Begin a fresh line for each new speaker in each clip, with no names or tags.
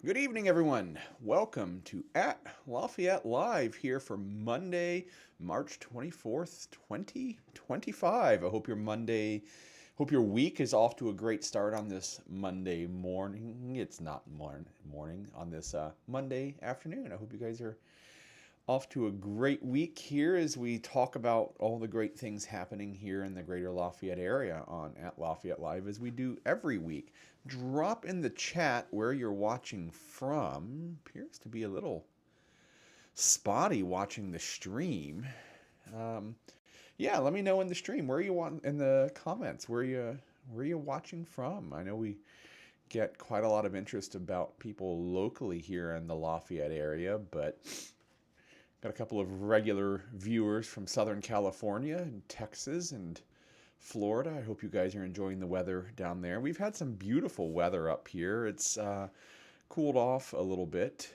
Good evening, everyone. Welcome to At Lafayette Live here for Monday, March 24th, 2025. I hope your week is off to a great start on this Monday morning. It's not morning on this Monday afternoon. I hope you guys are off to a great week here as we talk about all the great things happening here in the Greater Lafayette area on At Lafayette Live as we do every week. Drop in the chat where you're watching from. Appears to be a little spotty watching the stream. Um, yeah, let me know in the stream where you want in the comments where you watching from. I know we get quite a lot of interest about people locally here in the Lafayette area, but got a couple of regular viewers from Southern California and Texas and Florida. I hope you guys are enjoying the weather down there. We've had some beautiful weather up here. It's cooled off a little bit.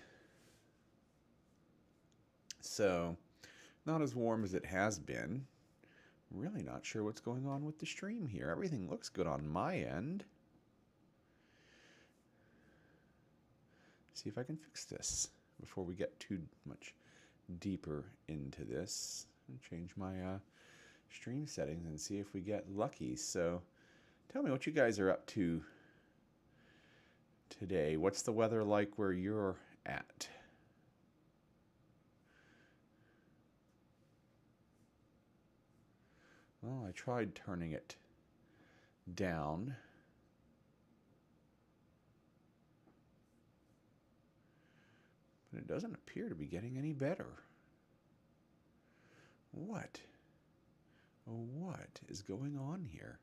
So, not as warm as it has been. Really not sure what's going on with the stream here. Everything looks good on my end. See if I can fix this before we get too much deeper into this. And change my stream settings and see if we get lucky. So tell me what you guys are up to today. What's the weather like where you're at? Well, I tried turning it down. But it doesn't appear to be getting any better. What? Oh, what is going on here?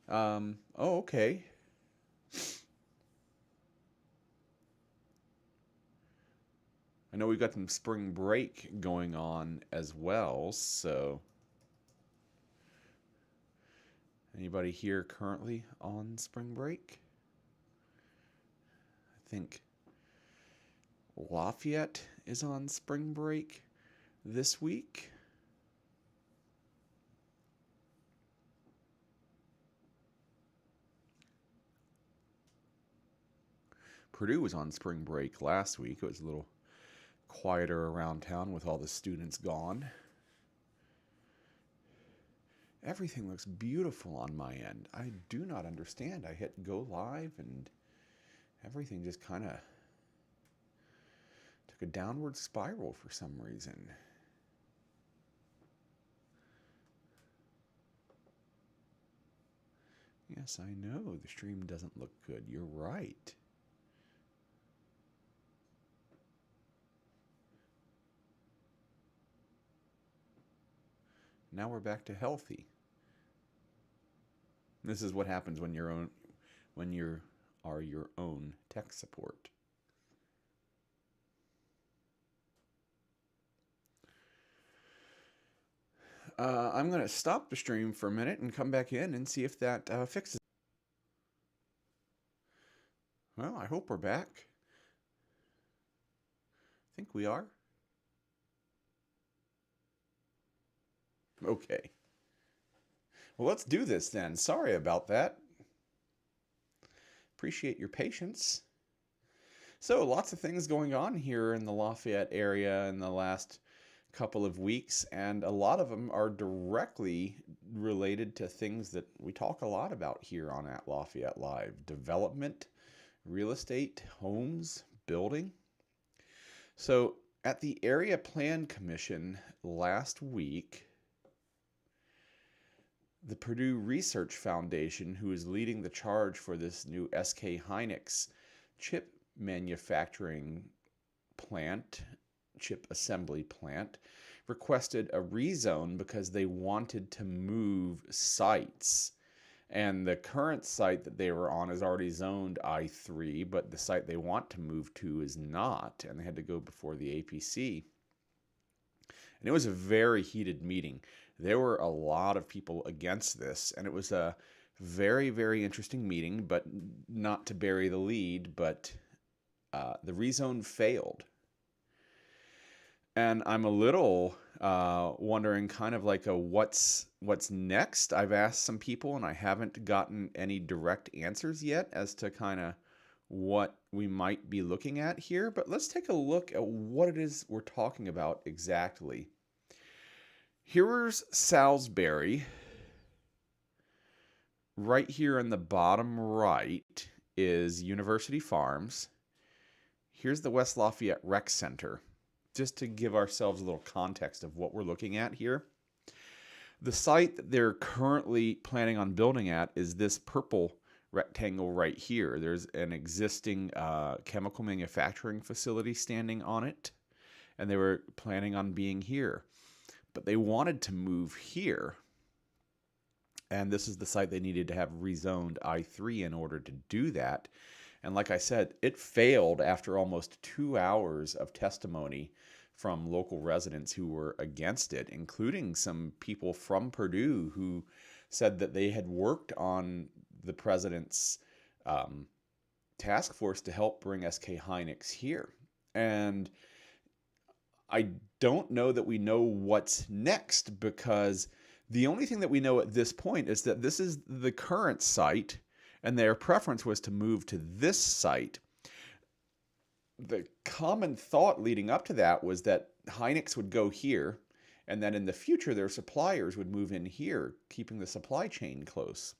Oh, okay. I know we've got some spring break going on as well, so anybody here currently on spring break? I think Lafayette is on spring break this week. Purdue was on spring break last week. It was a little quieter around town with all the students gone. Everything looks beautiful on my end. I do not understand. I hit go live and everything just kind of took a downward spiral for some reason. Yes, I know the stream doesn't look good. You're right. Now we're back to healthy. This is what happens when you are your own tech support. I'm going to stop the stream for a minute and come back in and see if that fixes. Well, I hope we're back. I think we are. Okay. Well, let's do this then. Sorry about that. Appreciate your patience. So, lots of things going on here in the Lafayette area in the last couple of weeks, and a lot of them are directly related to things that we talk a lot about here on At Lafayette Live: development, real estate, homes, building. So, at the Area Plan Commission last week, the Purdue Research Foundation, who is leading the charge for this new SK Hynix chip manufacturing plant, chip assembly plant, requested a rezone because they wanted to move sites. And the current site that they were on is already zoned I3, but the site they want to move to is not, and they had to go before the APC. And it was a very heated meeting. There were a lot of people against this, and it was a very, very interesting meeting, but not to bury the lead, but the rezone failed. And I'm a little wondering kind of like what's next. I've asked some people, and I haven't gotten any direct answers yet as to kind of what we might be looking at here, but let's take a look at what it is we're talking about exactly. Here's Salisbury. Right here in the bottom right is University Farms. Here's the West Lafayette Rec Center, just to give ourselves a little context of what we're looking at here. The site that they're currently planning on building at is this purple rectangle right here. There's an existing chemical manufacturing facility standing on it, and they were planning on being here. But they wanted to move here, and this is the site they needed to have rezoned I-3 in order to do that. And like I said, it failed after almost 2 hours of testimony from local residents who were against it, including some people from Purdue who said that they had worked on the president's task force to help bring SK Hynix here. And I don't know that we know what's next, because the only thing that we know at this point is that this is the current site, and their preference was to move to this site. The common thought leading up to that was that Hynix would go here, and then in the future their suppliers would move in here, keeping the supply chain close.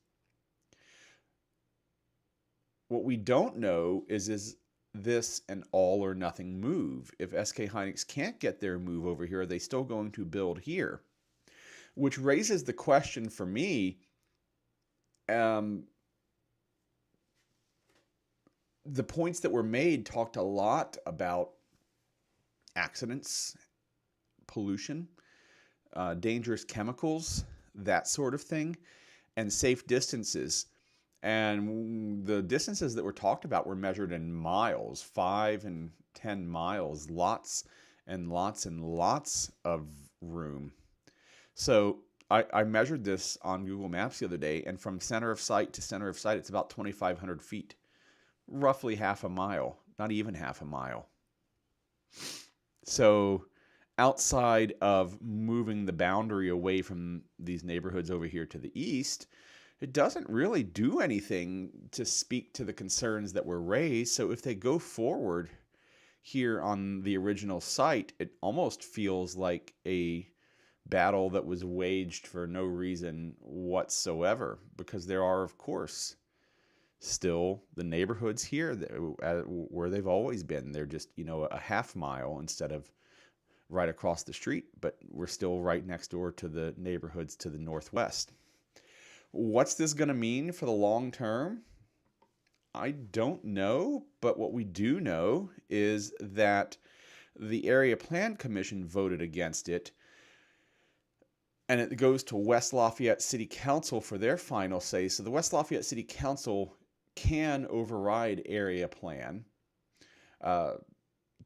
What we don't know is this an all or nothing move? If SK Hynix can't get their move over here, are they still going to build here? Which raises the question for me, the points that were made talked a lot about accidents, pollution, dangerous chemicals, that sort of thing, and safe distances. And the distances that were talked about were measured in miles, 5 and 10 miles, lots and lots and lots of room. So I measured this on Google Maps the other day, and from center of site to center of site, it's about 2,500 feet. Roughly half a mile, not even half a mile. So outside of moving the boundary away from these neighborhoods over here to the east, it doesn't really do anything to speak to the concerns that were raised. So if they go forward here on the original site, it almost feels like a battle that was waged for no reason whatsoever, because there are, of course, still the neighborhoods here where they've always been. They're just, a half mile instead of right across the street, but we're still right next door to the neighborhoods to the northwest. What's this going to mean for the long term? I don't know, but what we do know is that the Area Plan Commission voted against it, and it goes to West Lafayette City Council for their final say. So the West Lafayette City Council can override area plan.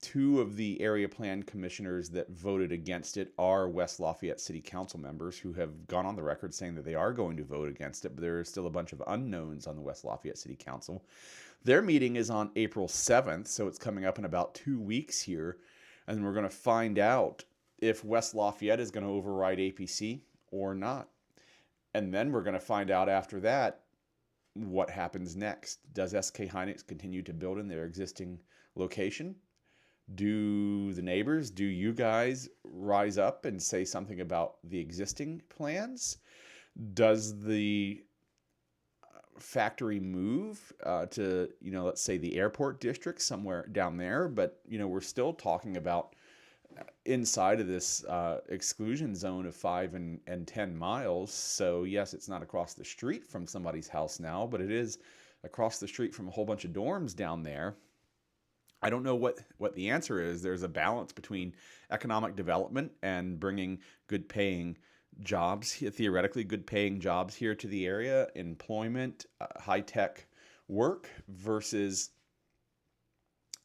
Two of the area plan commissioners that voted against it are West Lafayette City Council members who have gone on the record saying that they are going to vote against it, but there are still a bunch of unknowns on the West Lafayette City Council. Their meeting is on April 7th, so it's coming up in about 2 weeks here, and we're going to find out if West Lafayette is going to override APC or not. And then we're going to find out after that what happens next. Does SK Hynix continue to build in their existing location? Do the neighbors, do you guys rise up and say something about the existing plans? Does the factory move to, let's say the airport district somewhere down there? But, we're still talking about inside of this exclusion zone of 5 and 10 miles. So yes, it's not across the street from somebody's house now, but it is across the street from a whole bunch of dorms down there. I don't know what the answer is. There's a balance between economic development and bringing good paying jobs, theoretically good paying jobs here to the area, employment, high-tech work versus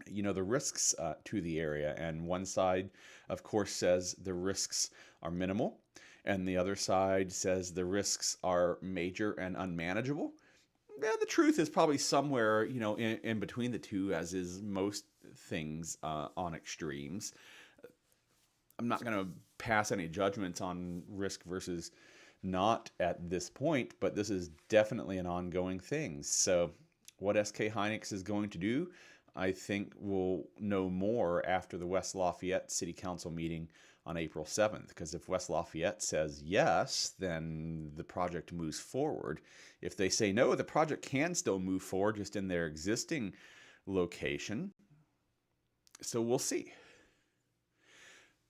the risks to the area. And one side, of course, says the risks are minimal, and the other side says the risks are major and unmanageable. Yeah, the truth is probably somewhere, in between the two, as is most things on extremes. I'm not going to pass any judgments on risk versus not at this point, but this is definitely an ongoing thing. So What SK Hynix is going to do, I think we'll know more after the West Lafayette City Council meeting on April 7th, because if West Lafayette says yes, then the project moves forward. If they say no, the project can still move forward just in their existing location. So we'll see.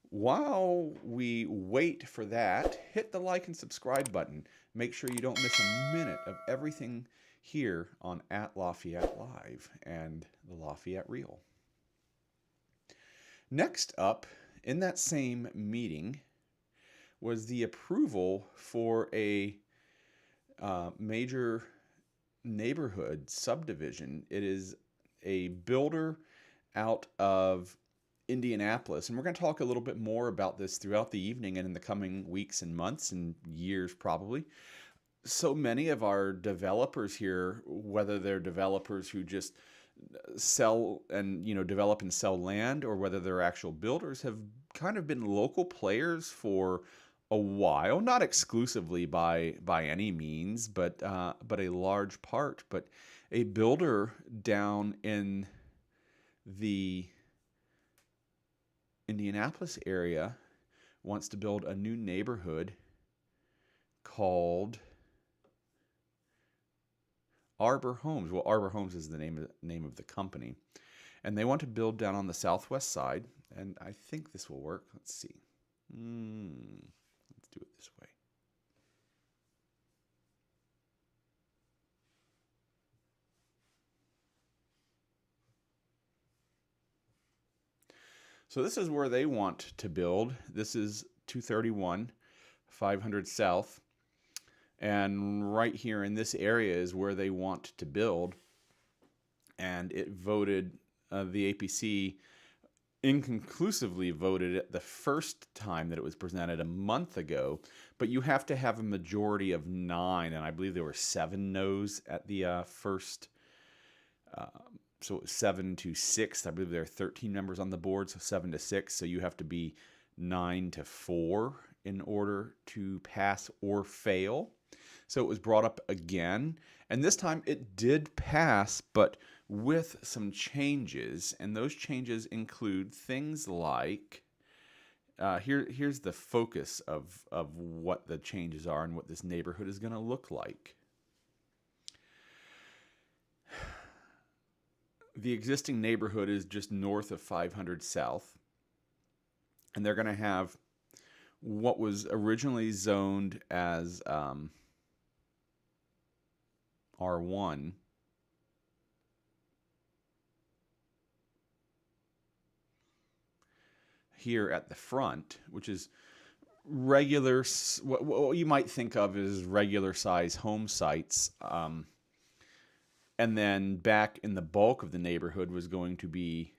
While we wait for that, hit the like and subscribe button. Make sure you don't miss a minute of everything here on @Lafayette Live and the Lafayette Reel. Next up, in that same meeting, was the approval for a major neighborhood subdivision. It is a builder out of Indianapolis, and we're going to talk a little bit more about this throughout the evening and in the coming weeks and months and years probably. So many of our developers here, whether they're developers who just sell and develop and sell land, or whether they're actual builders, have kind of been local players for a while, not exclusively by any means, but a large part. But a builder down in the Indianapolis area wants to build a new neighborhood called Arbor Homes. Well, Arbor Homes is the name of the company. And they want to build down on the southwest side. And I think this will work. Let's see. Let's do it this way. So this is where they want to build. This is 231, 500 South. And right here in this area is where they want to build. And it voted, the APC inconclusively voted it the first time that it was presented a month ago. But you have to have a majority of 9, and I believe there were 7 no's at the first. So it was 7-6. I believe there are 13 members on the board, so 7-6. So you have to be 9-4 in order to pass or fail. So it was brought up again, and this time it did pass, but with some changes. And those changes include things like, here's the focus of what the changes are and what this neighborhood is going to look like. The existing neighborhood is just north of 500 South, and they're going to have what was originally zoned as R1 here at the front, which is regular, what you might think of as regular size home sites. And then back in the bulk of the neighborhood was going to be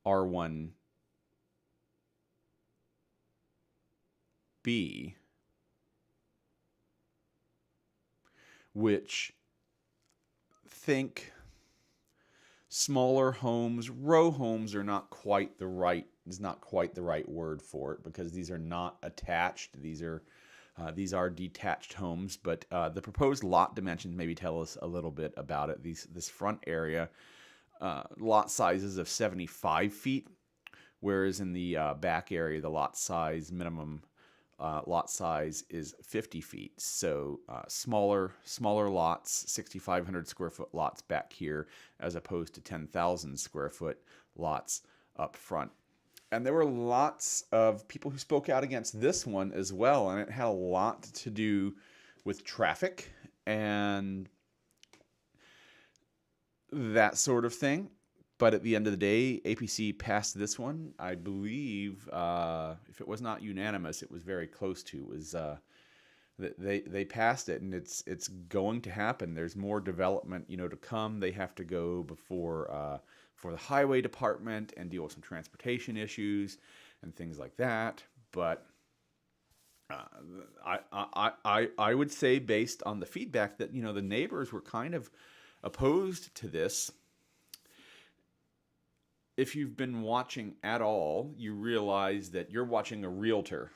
R1B, which think smaller homes. Row homes are not quite the right word for it, because these are not attached. These are detached homes, but the proposed lot dimensions maybe tell us a little bit about it. This front area, lot sizes of 75 feet, whereas in the back area, the minimum lot size is 50 feet. So smaller lots, 6,500 square foot lots back here, as opposed to 10,000 square foot lots up front. And there were lots of people who spoke out against this one as well, and it had a lot to do with traffic and that sort of thing. But at the end of the day, APC passed this one. I believe, if it was not unanimous, it was very close to. It was they passed it, and it's going to happen. There's more development, to come. They have to go before for the highway department and deal with some transportation issues and things like that. But I would say, based on the feedback, that the neighbors were kind of opposed to this. If you've been watching at all, you realize that you're watching a realtor.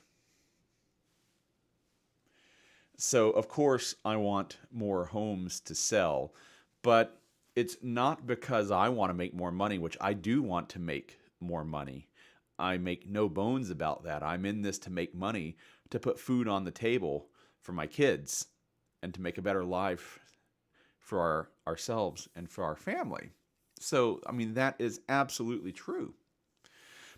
So, of course, I want more homes to sell, but it's not because I want to make more money, which I do want to make more money. I make no bones about that. I'm in this to make money, to put food on the table for my kids, and to make a better life for ourselves and for our family. So, I mean, that is absolutely true.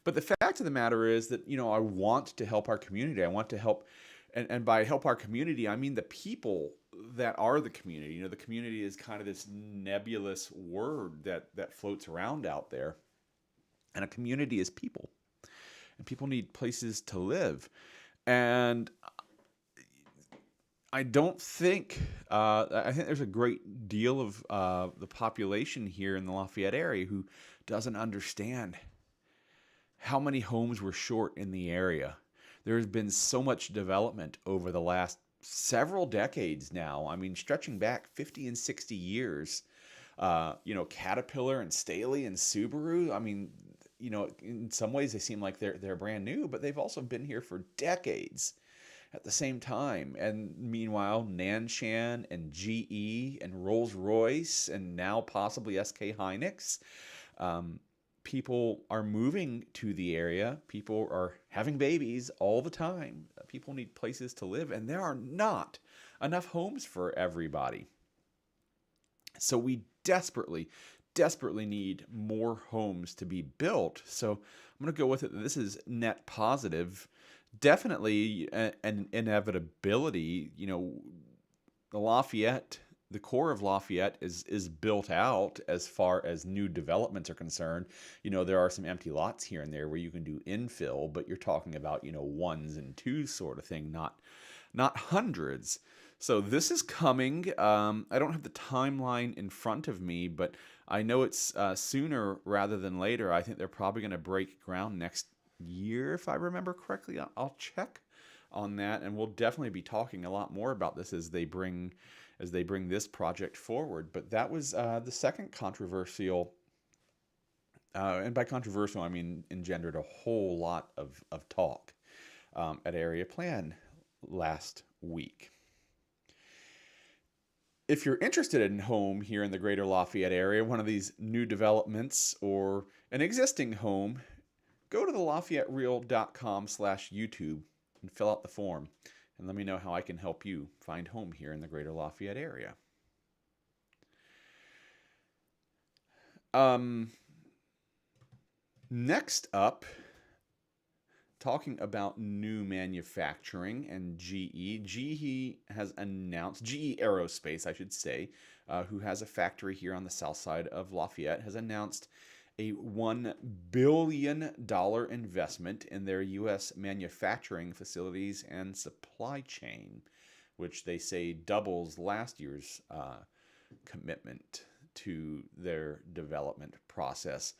But the fact of the matter is that, I want to help our community. I want to help, and by help our community, I mean the people that are the community. The community is kind of this nebulous word that floats around out there. And a community is people. And people need places to live. And I don't think, I think there's a great deal of the population here in the Lafayette area who doesn't understand how many homes were short in the area. There's been so much development over the last several decades now. I mean, stretching back 50 and 60 years. Caterpillar and Staley and Subaru. I mean, in some ways they seem like they're brand new, but they've also been here for decades at the same time. And meanwhile, Nanshan and GE and Rolls-Royce and now possibly SK Hynix. People are moving to the area. People are having babies all the time. People need places to live, and there are not enough homes for everybody. So we desperately need more homes to be built. So I'm going to go with it that this is net positive. Definitely an inevitability. The core of Lafayette is built out as far as new developments are concerned. There are some empty lots here and there where you can do infill, but you're talking about, ones and twos sort of thing, not hundreds. So this is coming. I don't have the timeline in front of me, but I know it's sooner rather than later. I think they're probably going to break ground next year, if I remember correctly. I'll check on that, and we'll definitely be talking a lot more about this as they bring this project forward. But that was the second controversial, and by controversial I mean engendered a whole lot of talk at Area Plan last week. If you're interested in home here in the Greater Lafayette area, one of these new developments or an existing home, go to the LafayetteReal.com/YouTube and fill out the form and let me know how I can help you find home here in the Greater Lafayette area. Next up, talking about new manufacturing and GE. GE has announced, GE Aerospace, I should say, who has a factory here on the south side of Lafayette, has announced a $1 billion investment in their U.S. manufacturing facilities and supply chain, which they say doubles last year's commitment to their development process.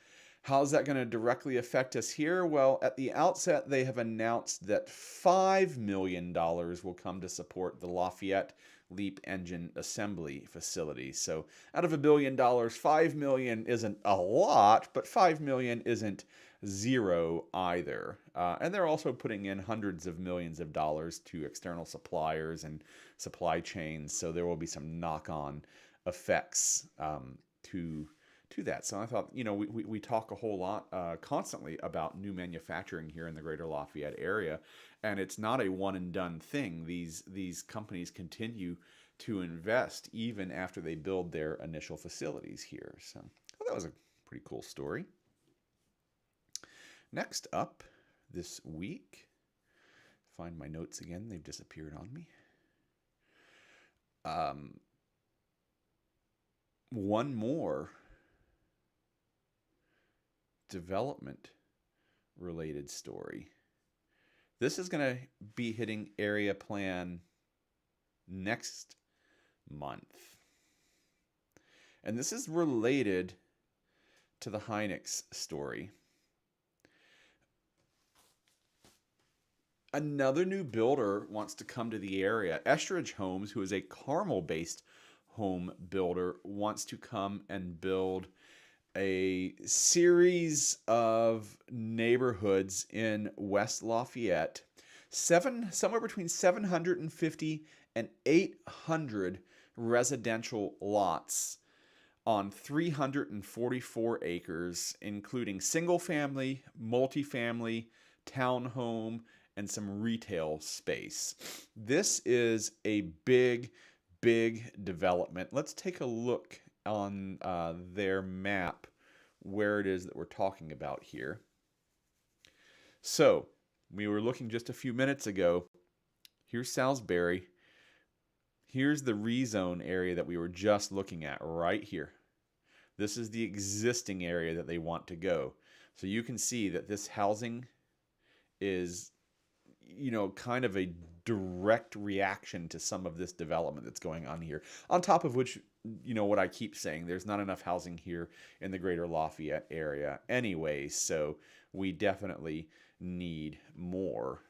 How's that going to directly affect us here? Well, at the outset, they have announced that $5 million will come to support the Lafayette LEAP engine assembly facility. So out of $1 billion, $5 million isn't a lot, but $5 million isn't zero either. And they're also putting in hundreds of millions of dollars to external suppliers and supply chains. So there will be some knock-on effects to that. So I thought, we talk a whole lot constantly about new manufacturing here in the Greater Lafayette area, and it's not a one and done thing. These companies continue to invest even after they build their initial facilities here. So that was a pretty cool story. Next up this week, find my notes again. They've disappeared on me. One more development related story. This is going to be hitting Area Plan next month. And this is related to the Hynix story. Another new builder wants to come to the area. Estridge Homes, who is a Carmel-based home builder, wants to come and build a series of neighborhoods in West Lafayette, somewhere between 750 and 800 residential lots on 344 acres, including single family, multifamily, townhome, and some retail space. This is a big, big development. Let's take a look on their map where it is that we're talking about here. So we were looking just a few minutes ago. Here's Salisbury. Here's the rezone area that we were just looking at right here. This is the existing area that they want to go. So you can see that this housing is, kind of a direct reaction to some of this development that's going on here. On top of which, what I keep saying, there's not enough housing here in the Greater Lafayette area anyway, so we definitely need more.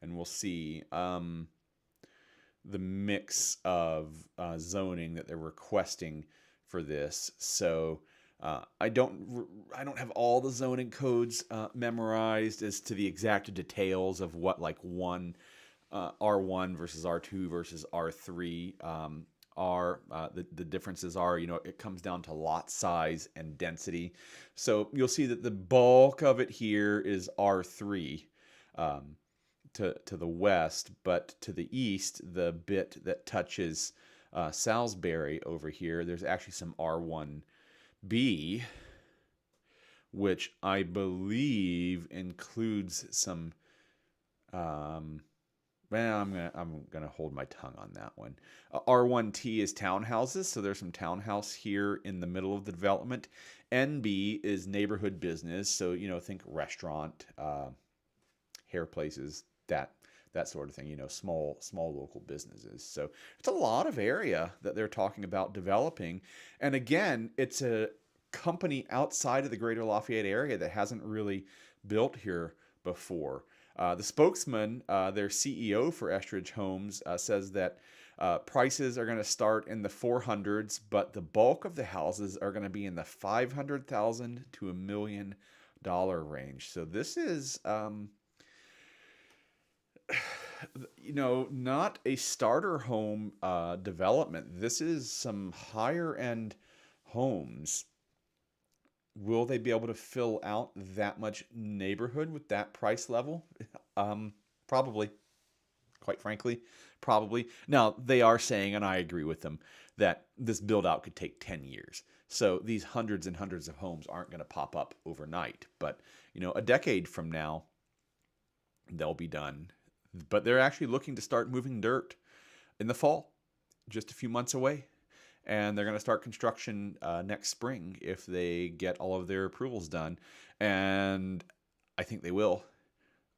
And we'll see the mix of zoning that they're requesting for this. So I don't have all the zoning codes memorized as to the exact details of what like R1 versus R2 versus R3 are. The differences are, it comes down to lot size and density. So you'll see that the bulk of it here is R3. To the west, but to the east, the bit that touches Salisbury over here, there's actually some R1B, which I believe includes some. I'm gonna hold my tongue on that one. R1T is townhouses, so there's some townhouse here in the middle of the development. NB is neighborhood business, so think restaurant, hair places. That sort of thing, small local businesses. So it's a lot of area that they're talking about developing. And again, it's a company outside of the Greater Lafayette area that hasn't really built here before. The spokesman, their CEO for Estridge Homes, says that prices are going to start in the 400s, but the bulk of the houses are going to be in the $500,000 to $1 million range. So this is not a starter home development. This is some higher end homes. Will they be able to fill out that much neighborhood with that price level? Probably. Quite frankly, probably. Now, they are saying, and I agree with them, that this build out could take 10 years. So these hundreds and hundreds of homes aren't going to pop up overnight. But, a decade from now, they'll be done. But they're actually looking to start moving dirt in the fall, just a few months away. And they're going to start construction next spring if they get all of their approvals done. And I think they will.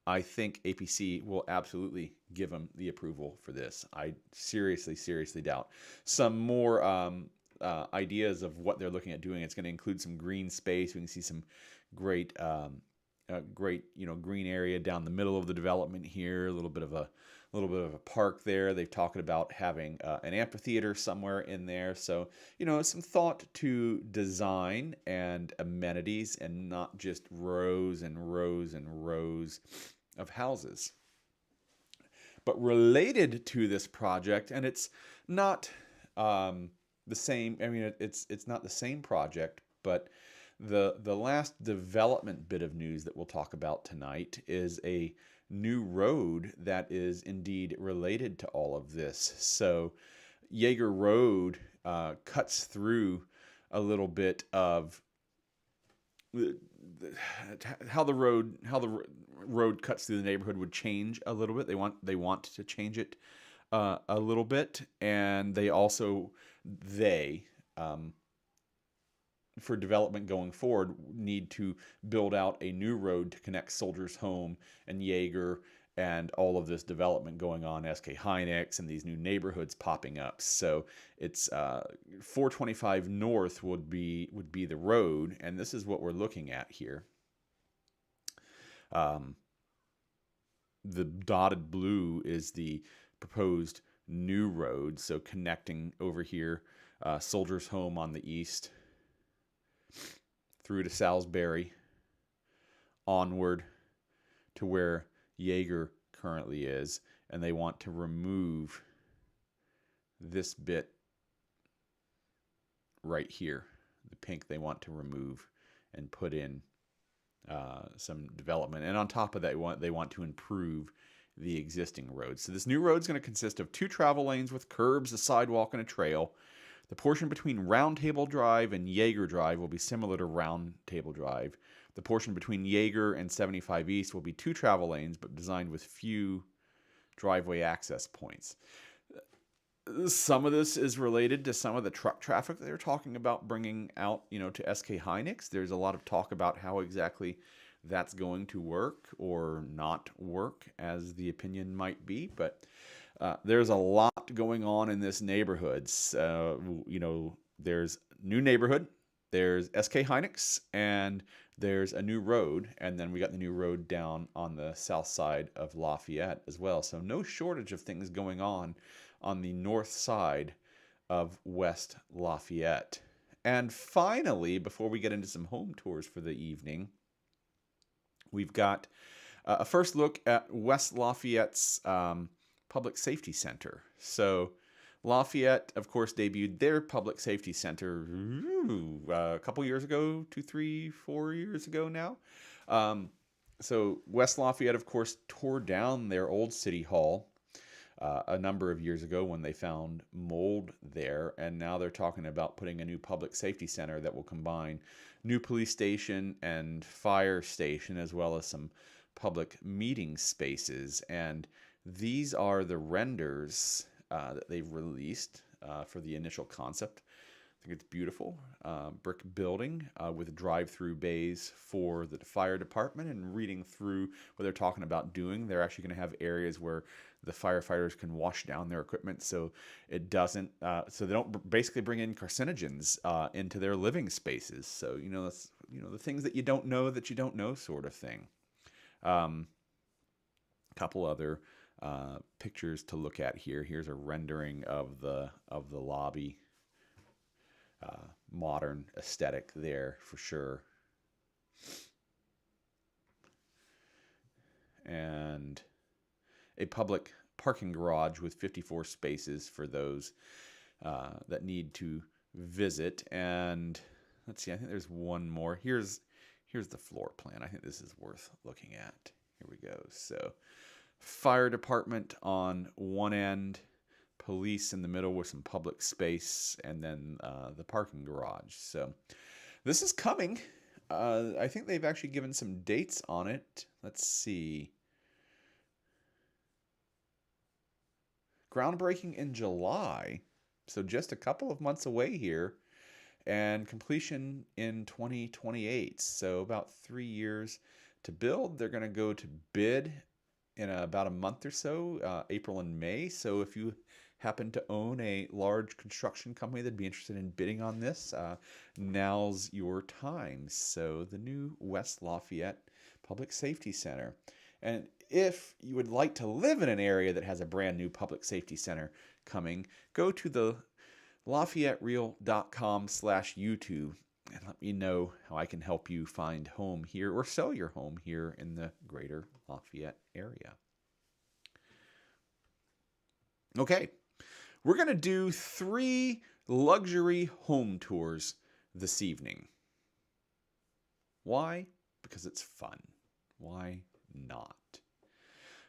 I think APC will absolutely give them the approval for this. I seriously doubt. Some more ideas of what they're looking at doing. It's going to include some green space. We can see some great green area down the middle of the development here. A little bit of a park there. They've talked about having an amphitheater somewhere in there. So some thought to design and amenities, and not just rows and rows and rows of houses. But related to this project, and it's not the same. I mean, it's not the same project, but the last development bit of news that we'll talk about tonight is a new road that is indeed related to all of this. So Yeager Road cuts through a little bit of how the road cuts through the neighborhood would change a little bit. They want to change it a little bit, and they for development going forward, need to build out a new road to connect Soldiers Home and Yeager and all of this development going on, SK Hynix, and these new neighborhoods popping up. So it's 425 North would be the road, and this is what we're looking at here. The dotted blue is the proposed new road, so connecting over here, Soldiers Home on the east, through to Salisbury, onward to where Yeager currently is, and they want to remove this bit right here. The pink they want to remove and put in some development. And on top of that, they want to improve the existing road. So this new road is going to consist of 2 travel lanes with curbs, a sidewalk, and a trail. The portion between Round Table Drive and Yeager Drive will be similar to Round Table Drive. The portion between Yeager and 75 East will be 2 travel lanes, but designed with few driveway access points. Some of this is related to some of the truck traffic that they're talking about bringing out, to SK Hynix. There's a lot of talk about how exactly that's going to work or not work, as the opinion might be. But there's a lot going on in this neighborhood. There's new neighborhood, there's SK Hynix, and there's a new road. And then we got the new road down on the south side of Lafayette as well. So no shortage of things going on the north side of West Lafayette. And finally, before we get into some home tours for the evening, we've got a first look at West Lafayette's Public Safety Center. So Lafayette, of course, debuted their Public Safety Center a couple years ago, 2, 3, 4 years ago now. So West Lafayette, of course, tore down their old city hall a number of years ago when they found mold there, and now they're talking about putting a new public safety center that will combine new police station and fire station, as well as some public meeting spaces. And these are the renders that they've released for the initial concept. I think it's beautiful. Brick building with drive-through bays for the fire department. And reading through what they're talking about doing, they're actually going to have areas where the firefighters can wash down their equipment, so it doesn't, so they don't basically bring in carcinogens into their living spaces. So that's the things that you don't know sort of thing. Couple other pictures to look at here. Here's a rendering of the lobby. Modern aesthetic there for sure. And a public parking garage with 54 spaces for those that need to visit. And let's see, I think there's one more. Here's the floor plan. I think this is worth looking at. Here we go. So fire department on one end, police in the middle with some public space, and then the parking garage. So this is coming. I think they've actually given some dates on it. Let's see. Groundbreaking in July, so just a couple of months away here, and completion in 2028. So about 3 years to build. They're going to go to bid in about a month or so, April and May. So if you happen to own a large construction company that'd be interested in bidding on this, now's your time. So the new West Lafayette Public Safety Center. And if you would like to live in an area that has a brand new public safety center coming, go to the LafayetteReal.com/YouTube and let me know how I can help you find home here or sell your home here in the Greater Lafayette area. Okay, we're going to do 3 luxury home tours this evening. Why? Because it's fun. Why not?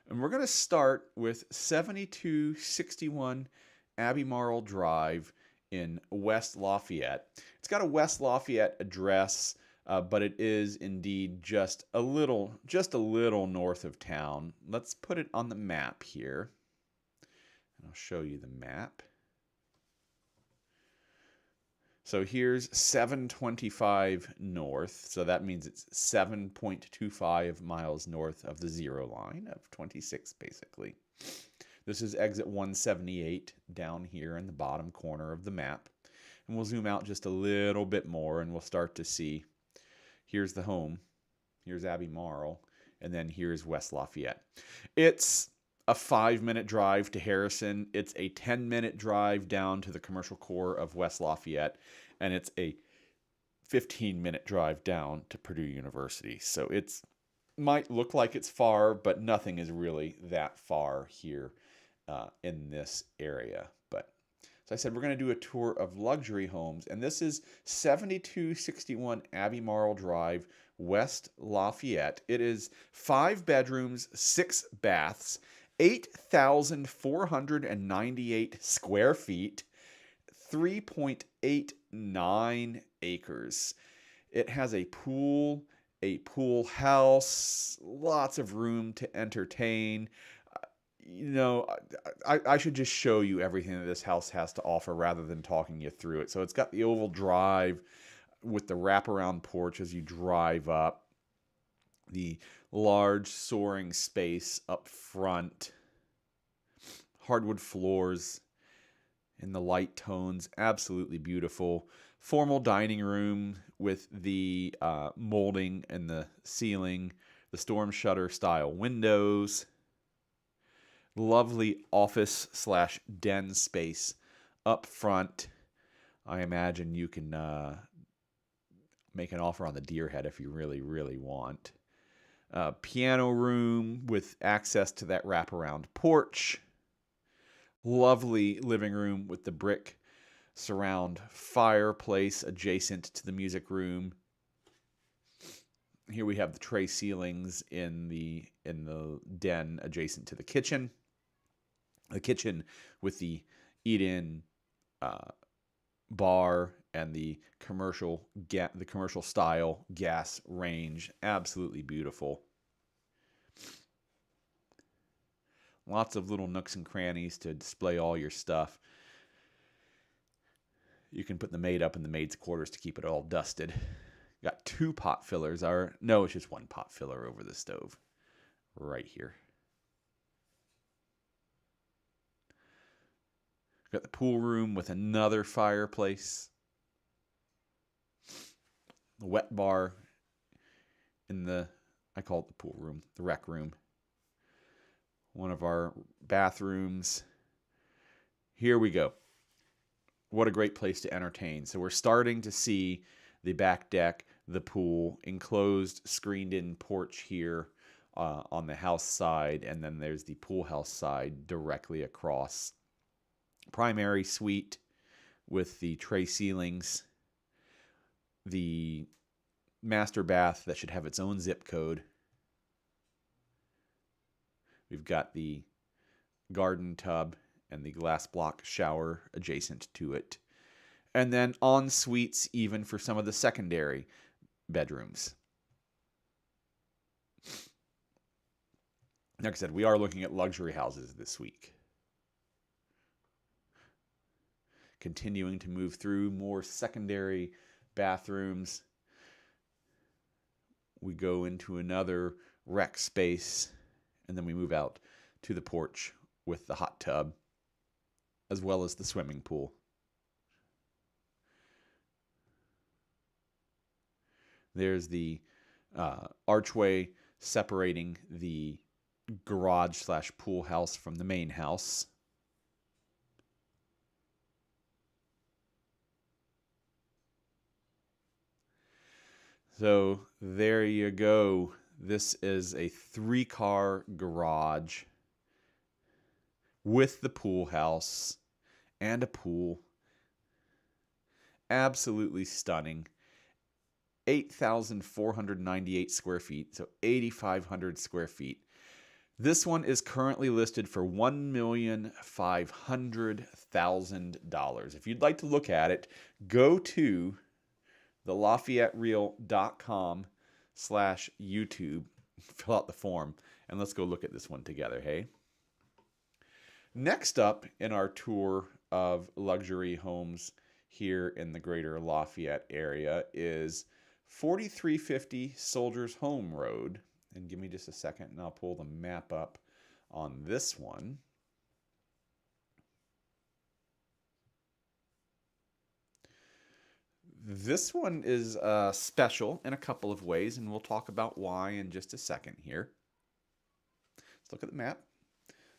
And we're going to start with 7261 Abbey Marl Drive in West Lafayette. It's got a West Lafayette address, but it is indeed just a little north of town. Let's put it on the map here. And I'll show you the map. So here's 725 north, so that means it's 7.25 miles north of the zero line of 26, basically. This is exit 178 down here in the bottom corner of the map. And we'll zoom out just a little bit more, and we'll start to see, here's the home, here's Abbey Marl, and then here's West Lafayette. It's a 5-minute drive to Harrison. It's a 10-minute drive down to the commercial core of West Lafayette, and it's a 15-minute drive down to Purdue University. So it's might look like it's far, but nothing is really that far here in this area. But so I said we're going to do a tour of luxury homes, and this is 7261 Abbey Marl Drive, West Lafayette. It is 5 bedrooms, 6 baths, 8,498 square feet, 3.89 acres. It has a pool house, lots of room to entertain. You know, I should just show you everything that this house has to offer rather than talking you through it. So it's got the oval drive with the wraparound porch as you drive up, the large soaring space up front, hardwood floors in the light tones, absolutely beautiful. Formal dining room with the molding in the ceiling, the storm shutter style windows. Lovely office / den space up front. I imagine you can make an offer on the deer head if you really, really want. Piano room with access to that wraparound porch. Lovely living room with the brick surround fireplace adjacent to the music room. Here we have the tray ceilings in the den adjacent to the kitchen. The kitchen with the eat-in bar and the commercial style gas range, absolutely beautiful. Lots of little nooks and crannies to display all your stuff. You can put the maid up in the maid's quarters to keep it all dusted. Got 2 pot fillers. No, it's just 1 pot filler over the stove right here. Got the pool room with another fireplace. The wet bar in I call it the pool room, the rec room. One of our bathrooms. Here we go. What a great place to entertain. So we're starting to see the back deck, the pool, enclosed, screened-in porch here on the house side, and then there's the pool house side directly across. Primary suite with the tray ceilings, the master bath that should have its own zip code. We've got the garden tub and the glass block shower adjacent to it. And then en suites even for some of the secondary bedrooms. Like I said, we are looking at luxury houses this week. Continuing to move through more secondary bathrooms. We go into another rec space, and then we move out to the porch with the hot tub, as well as the swimming pool. There's the archway separating the garage / pool house from the main house. So there you go. This is a 3-car garage with the pool house and a pool. Absolutely stunning. 8,498 square feet, so 8,500 square feet. This one is currently listed for $1,500,000. If you'd like to look at it, go to thelafayettereal.com/YouTube, fill out the form, and let's go look at this one together, hey? Next up in our tour of luxury homes here in the Greater Lafayette area is 4350 Soldiers Home Road. And give me just a second and I'll pull the map up on this one. This one is special in a couple of ways, and we'll talk about why in just a second here. Let's look at the map.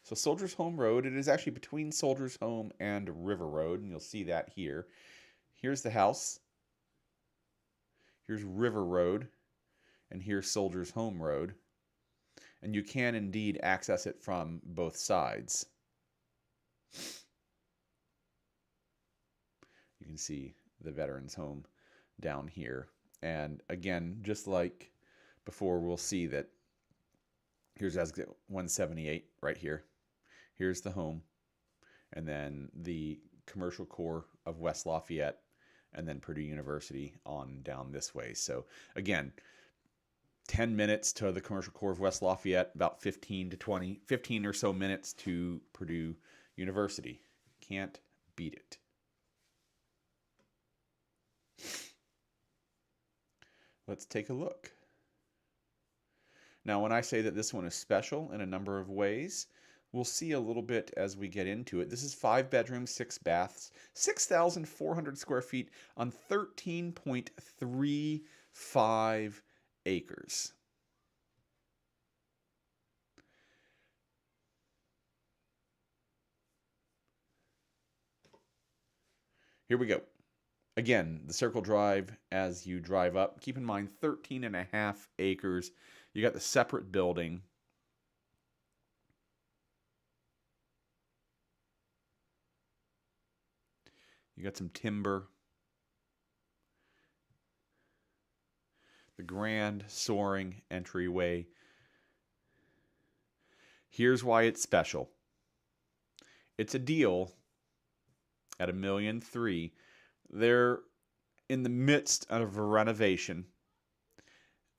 So Soldiers Home Road, it is actually between Soldiers Home and River Road, and you'll see that here. Here's the house. Here's River Road, and here's Soldiers Home Road. And you can indeed access it from both sides. You can see the veterans home down here. And again, just like before, we'll see that here's exit 178 right here. Here's the home. And then the commercial core of West Lafayette, and then Purdue University on down this way. So again, 10 minutes to the commercial core of West Lafayette, about 15 or so minutes to Purdue University. Can't beat it. Let's take a look. Now, when I say that this one is special in a number of ways, we'll see a little bit as we get into it. This is 5 bedrooms, 6 baths, 6,400 square feet on 13.35 acres. Here we go. Again, the circle drive as you drive up. Keep in mind, 13.5 acres. You got the separate building. You got some timber. The grand soaring entryway. Here's why it's special. It's a deal at $1.3 million. They're in the midst of a renovation.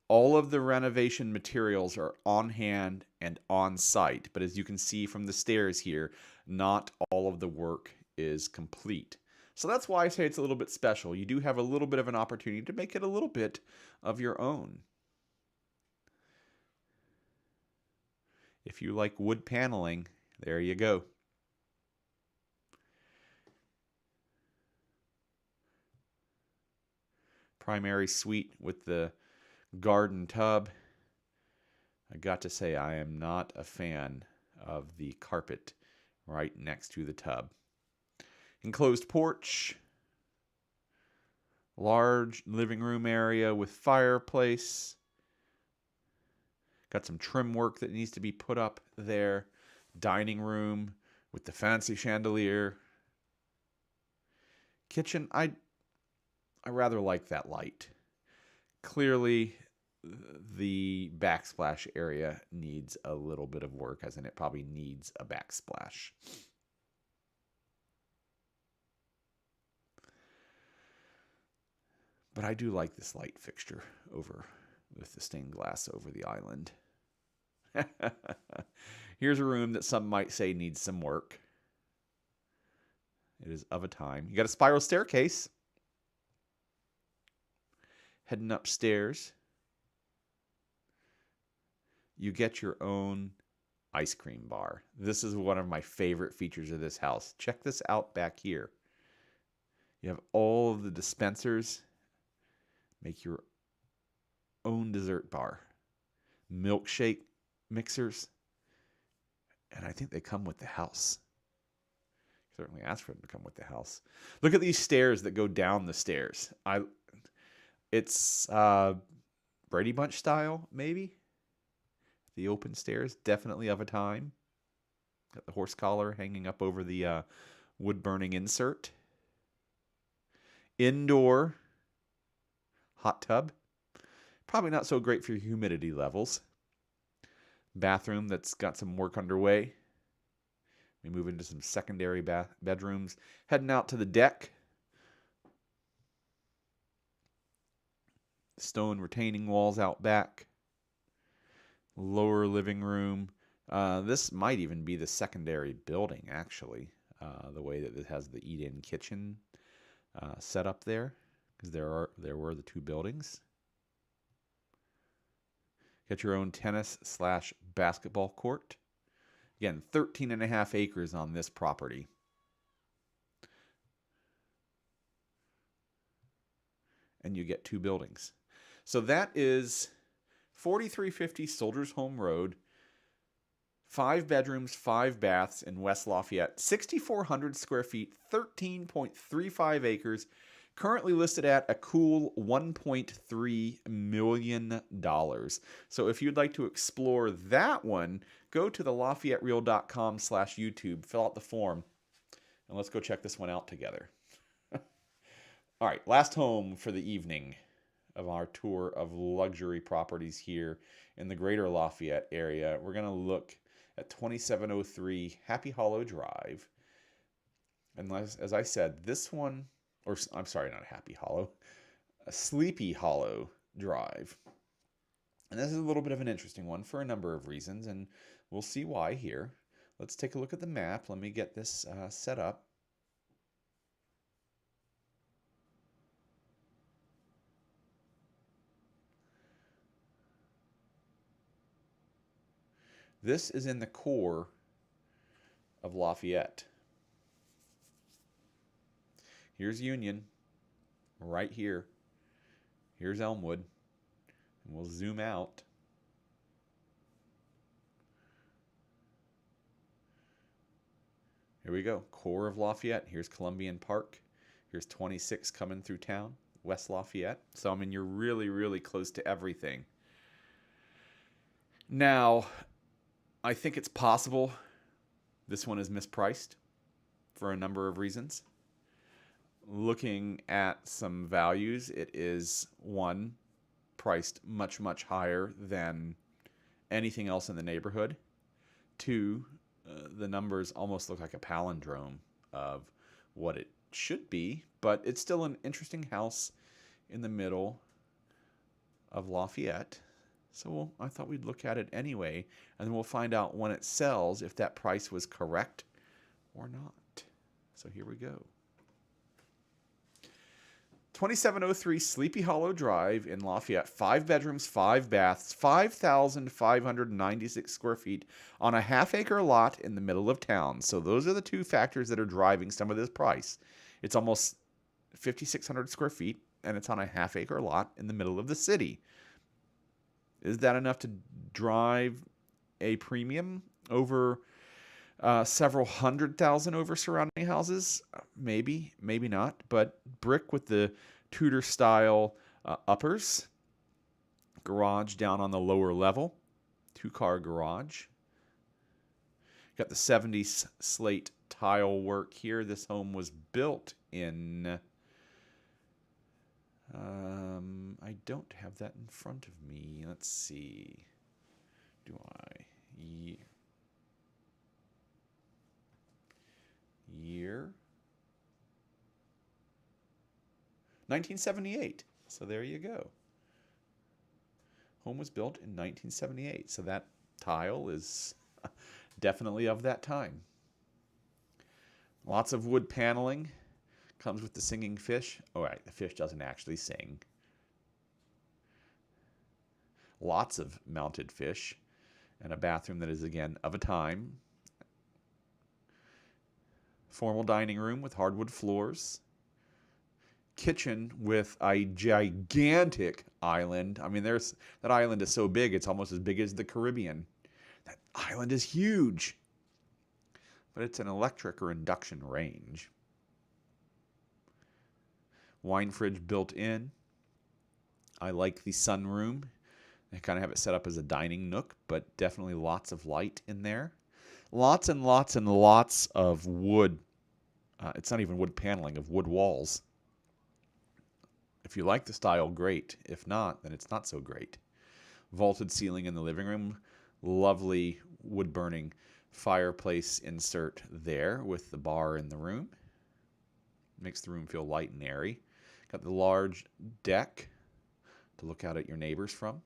All of the renovation materials are on hand and on site, but as you can see from the stairs here, not all of the work is complete. So that's why I say it's a little bit special. You do have a little bit of an opportunity to make it a little bit of your own. If you like wood paneling, there you go. Primary suite with the garden tub. I got to say, I am not a fan of the carpet right next to the tub. Enclosed porch. Large living room area with fireplace. Got some trim work that needs to be put up there. Dining room with the fancy chandelier. Kitchen, I rather like that light. Clearly, the backsplash area needs a little bit of work, as in it probably needs a backsplash. But I do like this light fixture over with the stained glass over the island. Here's a room that some might say needs some work. It is of a time. You got a spiral staircase. Heading upstairs, you get your own ice cream bar. This is one of my favorite features of this house. Check this out back here. You have all of the dispensers. Make your own dessert bar. Milkshake mixers. And I think they come with the house. Certainly ask for them to come with the house. Look at these stairs that go down the stairs. It's Brady Bunch style, maybe. The open stairs, definitely of a time. Got the horse collar hanging up over the wood-burning insert. Indoor hot tub. Probably not so great for your humidity levels. Bathroom that's got some work underway. We move into some secondary bedrooms. Heading out to the deck. Stone retaining walls out back. Lower living room. This might even be the secondary building, actually. The way that it has the eat-in kitchen set up there, because there were the two buildings. Get your own tennis/basketball court. Again, 13.5 acres on this property. And you get two buildings. So that is 4350 Soldiers Home Road, 5 bedrooms, 5 baths in West Lafayette, 6,400 square feet, 13.35 acres, Currently listed at a cool $1.3 million. So if you'd like to explore that one, go to the LafayetteReal.com/YouTube, fill out the form, and let's go check this one out together. All right, last home for the evening of our tour of luxury properties here in the Greater Lafayette area. We're going to look at 2703 Happy Hollow Drive. And as I said, this one, or I'm sorry, not Happy Hollow, a Sleepy Hollow Drive. And this is a little bit of an interesting one for a number of reasons, and we'll see why here. Let's take a look at the map. Let me get this set up. This is in the core of Lafayette. Here's Union, right here. Here's Elmwood, and we'll zoom out. Here we go, core of Lafayette. Here's Columbian Park. Here's 26 coming through town, West Lafayette. So, I mean, you're really, really close to everything. Now, I think it's possible this one is mispriced for a number of reasons. Looking at some values, it is, one, priced much, much higher than anything else in the neighborhood. Two, the numbers almost look like a palindrome of what it should be, but it's still an interesting house in the middle of Lafayette. So I thought we'd look at it anyway, and then we'll find out when it sells if that price was correct or not. So here we go. 2703 Sleepy Hollow Drive in Lafayette. 5 bedrooms, 5 baths, 5,596 square feet on a half-acre lot in the middle of town. So those are the two factors that are driving some of this price. It's almost 5,600 square feet, and it's on a half-acre lot in the middle of the city. Is that enough to drive a premium over several $100,000 over surrounding houses? Maybe, maybe not. But brick with the Tudor-style uppers. Garage down on the lower level. 2-car garage. Got the 70s slate tile work here. This home was built in... I don't have that in front of me. Let's see. Do I? Year? 1978. So there you go. Home was built in 1978. So that tile is definitely of that time. Lots of wood paneling. Comes with the singing fish. All right, the fish doesn't actually sing. Lots of mounted fish. And a bathroom that is, again, of a time. Formal dining room with hardwood floors. Kitchen with a gigantic island. I mean, that island is so big, it's almost as big as the Caribbean. That island is huge. But it's an electric or induction range. Wine fridge built in. I like the sunroom. I kind of have it set up as a dining nook, but definitely lots of light in there. Lots and lots and lots of wood. It's not even wood paneling, of wood walls. If you like the style, great. If not, then it's not so great. Vaulted ceiling in the living room. Lovely wood-burning fireplace insert there with the bar in the room. Makes the room feel light and airy. Got the large deck to look out at your neighbors from.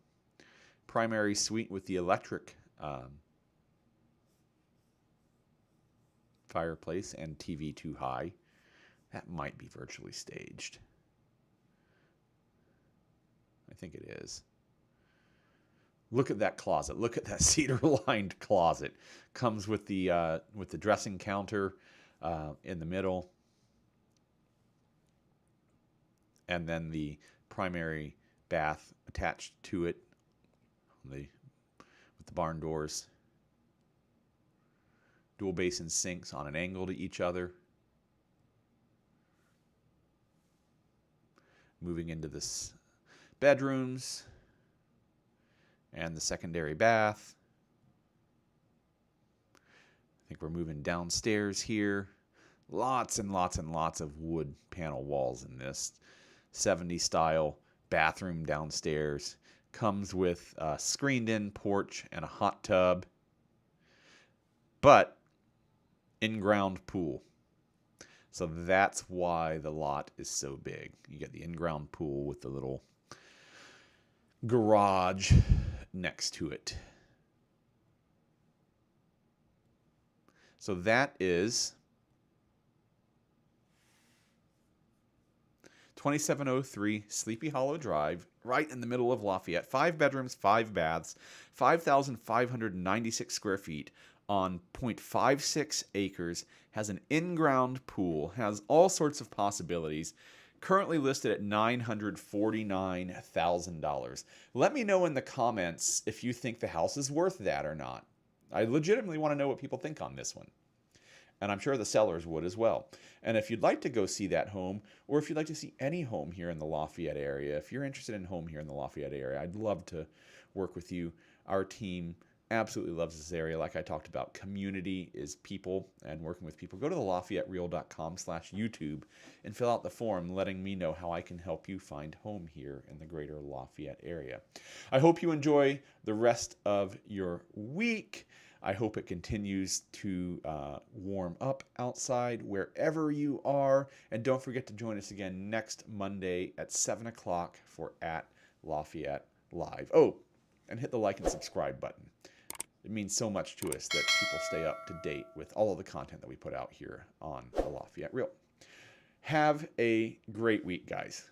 Primary suite with the electric fireplace and TV too high. That might be virtually staged. I think it is. Look at that closet. Look at that cedar-lined closet. Comes with the dressing counter in the middle. And then the primary bath attached to it with the barn doors. Dual basin sinks on an angle to each other. Moving into this bedrooms and the secondary bath. I think we're moving downstairs here. Lots and lots and lots of wood panel walls in this 70s style bathroom downstairs. Comes with a screened-in porch and a hot tub, but in-ground pool. So that's why the lot is so big. You get the in-ground pool with the little garage next to it. So that is 2703 Sleepy Hollow Drive, right in the middle of Lafayette. 5 bedrooms, 5 baths, 5,596 square feet on 0.56 acres, has an in-ground pool, has all sorts of possibilities, currently listed at $949,000. Let me know in the comments if you think the house is worth that or not. I legitimately want to know what people think on this one. And I'm sure the sellers would as well. And if you'd like to go see that home, or if you'd like to see any home here in the Lafayette area, if you're interested in home here in the Lafayette area, I'd love to work with you. Our team absolutely loves this area. Like I talked about, community is people and working with people. Go to the LafayetteReal.com/YouTube and fill out the form letting me know how I can help you find home here in the Greater Lafayette area. I hope you enjoy the rest of your week. I hope it continues to warm up outside wherever you are. And don't forget to join us again next Monday at 7 o'clock for At Lafayette Live. Oh, and hit the like and subscribe button. It means so much to us that people stay up to date with all of the content that we put out here on the Lafayette Real. Have a great week, guys.